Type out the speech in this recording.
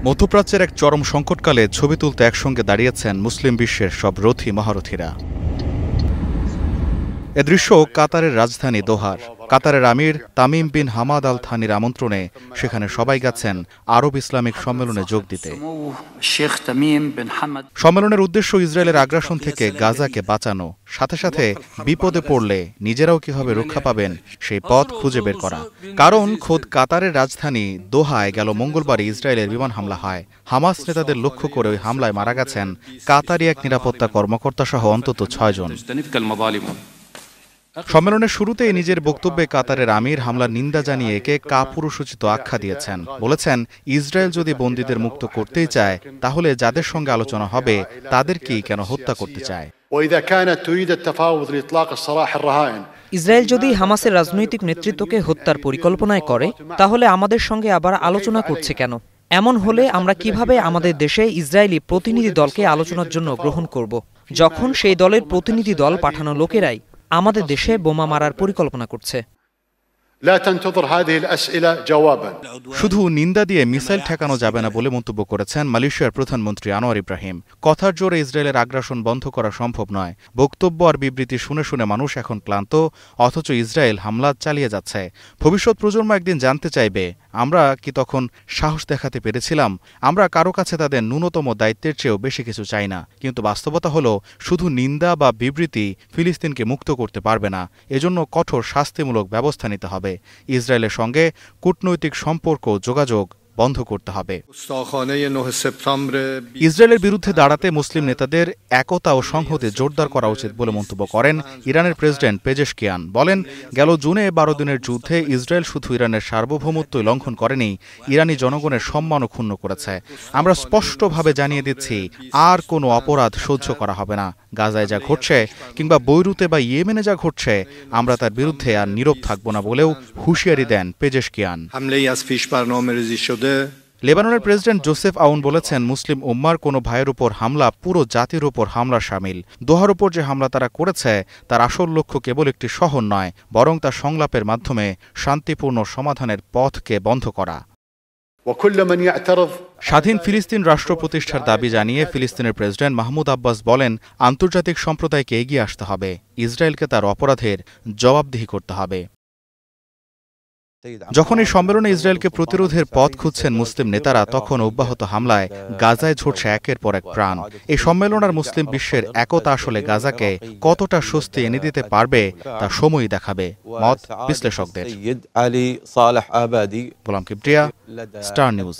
মধ্যপ্রাচ্যের এক চরম সংকটকালে ছবি তুলতে একসঙ্গে দাঁড়িয়েছেন মুসলিম বিশ্বের সব রথী মহারথীরা। এ দৃশ্য কাতারের রাজধানী দোহার। কাতারের আমির তামিম বিন হামাদ আল থানির আমন্ত্রণে সেখানে সবাই গেছেন আরব ইসলামিক সম্মেলনে যোগ দিতে। সম্মেলনের উদ্দেশ্য ইসরায়েলের আগ্রাসন থেকে গাজাকে বাঁচানো, সাথে সাথে বিপদে পড়লে নিজেরাও কিভাবে রক্ষা পাবেন সেই পথ খুঁজে বের করা। কারণ খোদ কাতারের রাজধানী দোহায় গেল মঙ্গলবার ইসরায়েলের বিমান হামলা হয়। হামাস নেতাদের লক্ষ্য করে ওই হামলায় মারা গেছেন কাতারি এক নিরাপত্তা কর্মকর্তা সহ অন্তত ৬ জন। সম্মেলনের শুরুতেই নিজের বক্তব্যে কাতারের আমির হামলার নিন্দা জানিয়ে একে কাপুরুষোচিত আখ্যা দিয়েছেন। বলেছেন, ইসরায়েল যদি বন্দীদের মুক্ত করতেই চায় তাহলে যাদের সঙ্গে আলোচনা হবে তাদেরকেই কেন হত্যা করতে চায়। ইসরায়েল যদি হামাসের রাজনৈতিক নেতৃত্বকে হত্যার পরিকল্পনায় করে তাহলে আমাদের সঙ্গে আবার আলোচনা করছে কেন? এমন হলে আমরা কিভাবে আমাদের দেশে ইসরায়েলি প্রতিনিধি দলকে আলোচনার জন্য গ্রহণ করব, যখন সেই দলের প্রতিনিধি দল পাঠানো লোকেরাই আমাদের দেশে বোমা মারার পরিকল্পনা করছে? শুধু নিন্দা দিয়ে মিসাইল ঠেকানো যাবে না বলে মন্তব্য করেছেন মালয়েশিয়ার প্রধানমন্ত্রী আনোয়ার ইব্রাহিম। কথার জোরে ইসরায়েলের আগ্রাসন বন্ধ করা সম্ভব নয়। বক্তব্য আর বিবৃতি শুনে শুনে মানুষ এখন ক্লান্ত, অথচ ইসরায়েল হামলা চালিয়ে যাচ্ছে। ভবিষ্যৎ প্রজন্ম একদিন জানতে চাইবে, আমরা কি তখন সাহস দেখাতে পেরেছিলাম? আমরা কারো কাছে তাদের ন্যূনতম দায়িত্বের চেয়েও বেশি কিছু চাই না। কিন্তু বাস্তবতা হলো, শুধু নিন্দা বা বিবৃতি ফিলিস্তিনকে মুক্ত করতে পারবে না। এজন্য কঠোর শাস্তিমূলক ব্যবস্থা নিতে হবে। ইসরায়েলের সঙ্গে কূটনৈতিক সম্পর্ক যোগাযোগ বন্ধ করতে হবে। ইসরায়েলের বিরুদ্ধে দাঁড়াতে মুসলিম নেতাদের একতা ও সংহতি জোরদার করা উচিত বলে মন্তব্য করেন ইরানের প্রেসিডেন্ট পেজেশকিয়ান। বলেন, গেল জুনে 12 দিনের যুদ্ধে ইসরায়েল শুধু ইরানের সার্বভৌমত্বই লঙ্ঘন করেনি, ইরানি জনগণের সম্মানও ক্ষুণ্ণ করেছে। আমরা স্পষ্টভাবে জানিয়ে দিচ্ছি, আর কোনো অপরাধ সহ্য করা হবে না। গাজায় যা ঘটছে কিংবা বৈরুতে বা ইয়েমেনে যা ঘটছে, আমরা তার বিরুদ্ধে আর নীরব থাকব না বলেও হুঁশিয়ারি দেন পেজেশকিয়ান। লেবাননের প্রেসিডেন্ট জোসেফ আউন বলেছেন, মুসলিম উম্মার কোনো ভাইয়ের উপর হামলা পুরো জাতির উপর হামলা শামিল। দোহার উপর যে হামলা তারা করেছে তার আসল লক্ষ্য কেবল একটি শহর নয়, বরং তা সংলাপের মাধ্যমে শান্তিপূর্ণ সমাধানের পথকে বন্ধ করা। স্বাধীন ফিলিস্তিন রাষ্ট্র প্রতিষ্ঠার দাবি জানিয়ে ফিলিস্তিনের প্রেসিডেন্ট মাহমুদ আব্বাস বলেন, আন্তর্জাতিক সম্প্রদায়কে এগিয়ে আসতে হবে, ইসরায়েলকে তার অপরাধের জবাবদিহি করতে হবে। যখন এই সম্মেলনে ইসরায়েলকে প্রতিরোধের পথ খুঁজছেন মুসলিম নেতারা, তখন অব্যাহত হামলায় গাজায় ঝরছে একের পর এক প্রাণ। এই সম্মেলন আর মুসলিম বিশ্বের একতা আসলে গাজাকে কতটা স্বস্তি এনে দিতে পারবে তা সময়ই দেখাবে, মত বিশ্লেষকদের। গোলাম কিবরিয়া, স্টার নিউজ।